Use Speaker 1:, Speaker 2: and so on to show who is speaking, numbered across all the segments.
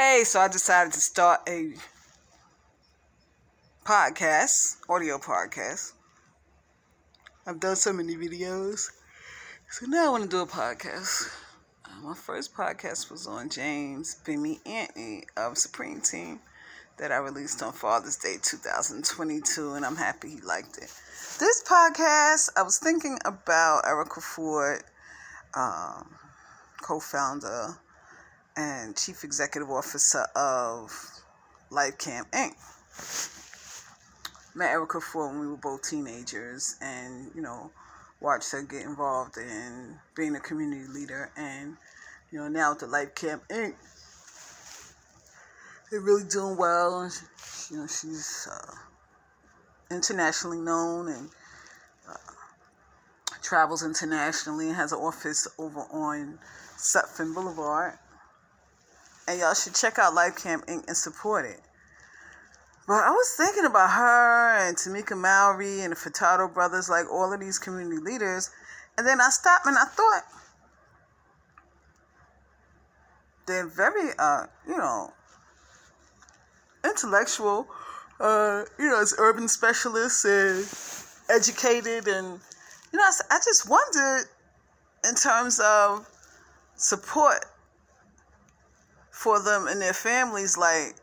Speaker 1: Hey, so I decided to start a audio podcast. I've done so many videos, so now I want to do a podcast. My first podcast was on James Bimmy Anthony of Supreme Team that I released on Father's Day 2022, and I'm happy he liked it. This podcast, I was thinking about Erica Ford, co-founder and chief executive officer of LifeCamp Inc. Met Erica Ford when we were both teenagers, and watched her get involved in being a community leader, and now with the LifeCamp Inc. They're really doing well, and she's internationally known and travels internationally and has an office over on Sutphin Boulevard. And y'all should check out LifeCamp Inc. and support it. But I was thinking about her and Tamika Mallory and the Furtado brothers, like all of these community leaders. And then I stopped and I thought, they're very, intellectual, as urban specialists and educated. And, I just wondered in terms of support for them and their families, like,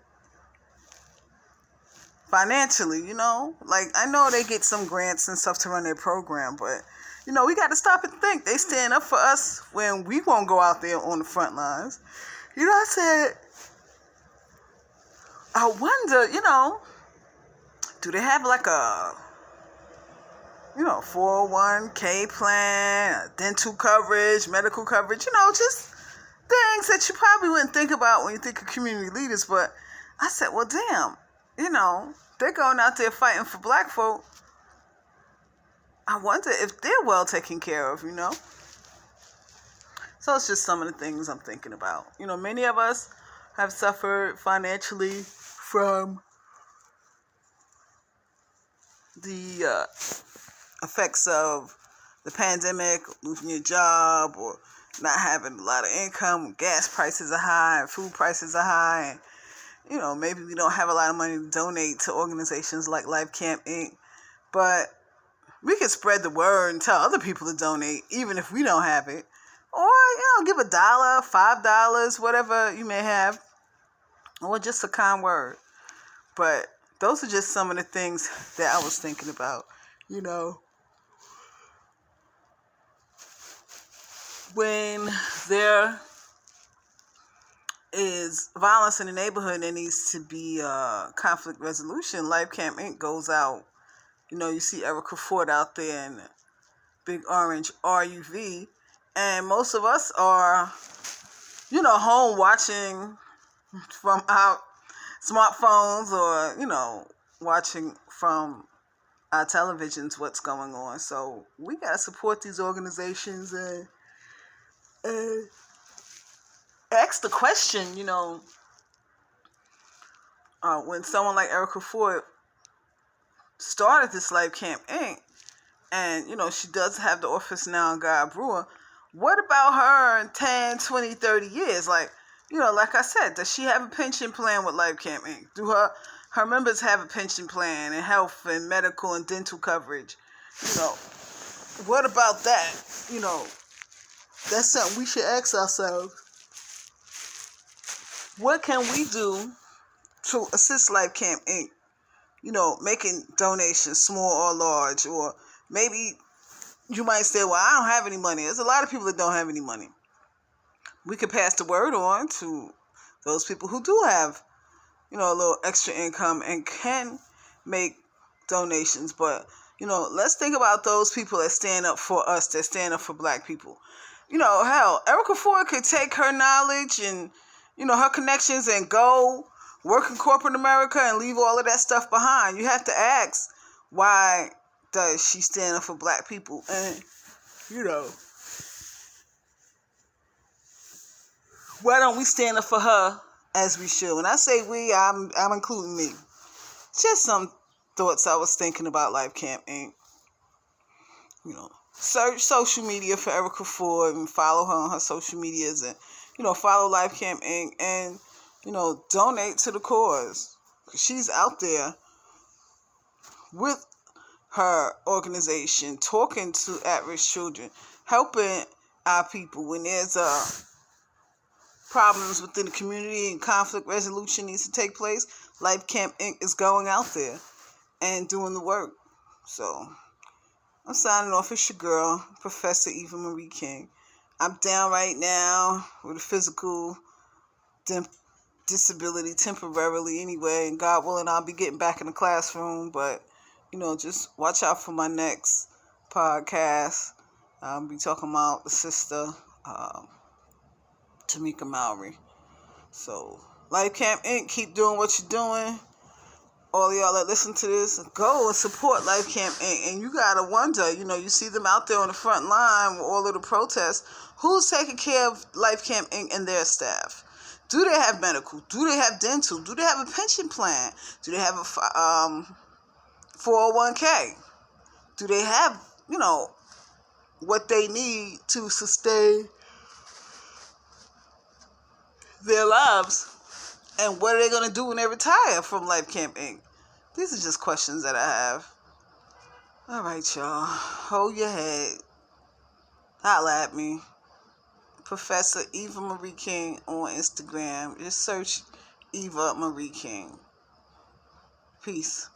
Speaker 1: financially, like I know they get some grants and stuff to run their program, but we got to stop and think. They stand up for us when we won't go out there on the front lines. I said, I wonder, do they have like a 401k plan, dental coverage, medical coverage, just things that you probably wouldn't think about when you think of community leaders. But I said, well, damn, they're going out there fighting for black folk. I wonder if they're well taken care of, So it's just some of the things I'm thinking about. Many of us have suffered financially from the effects of the pandemic, losing your job, or not having a lot of income. Gas prices are high, and food prices are high, and maybe we don't have a lot of money to donate to organizations like LifeCamp Inc., but we can spread the word and tell other people to donate, even if we don't have it. Or, give $1, $5, whatever you may have, or just a kind word. But those are just some of the things that I was thinking about, When there is violence in the neighborhood, there needs to be conflict resolution. LifeCamp Inc. goes out. You see Erica Ford out there in the big orange RUV, and most of us are, home watching from our smartphones or, watching from our televisions what's going on. So we got to support these organizations and ask the question, when someone like Erica Ford started this LifeCamp Inc., and, she does have the office now in Guy Brewer, what about her in 10, 20, 30 years? Like, like I said, does she have a pension plan with LifeCamp Inc.? Do her members have a pension plan and health and medical and dental coverage? What about that? That's something we should ask ourselves. What can we do to assist LifeCamp Inc.? Making donations, small or large, or maybe you might say, well, I don't have any money. There's a lot of people that don't have any money. We could pass the word on to those people who do have, a little extra income and can make donations. But, let's think about those people that stand up for us, that stand up for black people. Hell, Erica Ford could take her knowledge and, her connections and go work in corporate America and leave all of that stuff behind. You have to ask, why does she stand up for black people? And, why don't we stand up for her as we should? When I say we, I'm including me. Just some thoughts I was thinking about LifeCamp Inc. Search social media for Erica Ford and follow her on her social medias, and, follow LifeCamp Inc. And, donate to the cause. She's out there with her organization, talking to at-risk children, helping our people when there's problems within the community and conflict resolution needs to take place. Life Camp Inc. is going out there and doing the work. So I'm signing off. It's your girl, Professor Eva Marie King. I'm down right now with a physical disability temporarily anyway, and God willing I'll be getting back in the classroom, but just watch out for my next podcast. I'll be talking about the sister Tamika Mallory. So Life Camp Inc., keep doing what you're doing. All y'all that listen to this, go and support Life Camp Inc. And you gotta wonder, you see them out there on the front line with all of the protests. Who's taking care of Life Camp Inc. and their staff? Do they have medical? Do they have dental? Do they have a pension plan? Do they have a 401k? Do they have, what they need to sustain their lives? And what are they going to do when they retire from Life Camp Inc.? These are just questions that I have. All right, y'all. Hold your head. Holla at me. Professor Eva Marie King on Instagram. Just search Eva Marie King. Peace.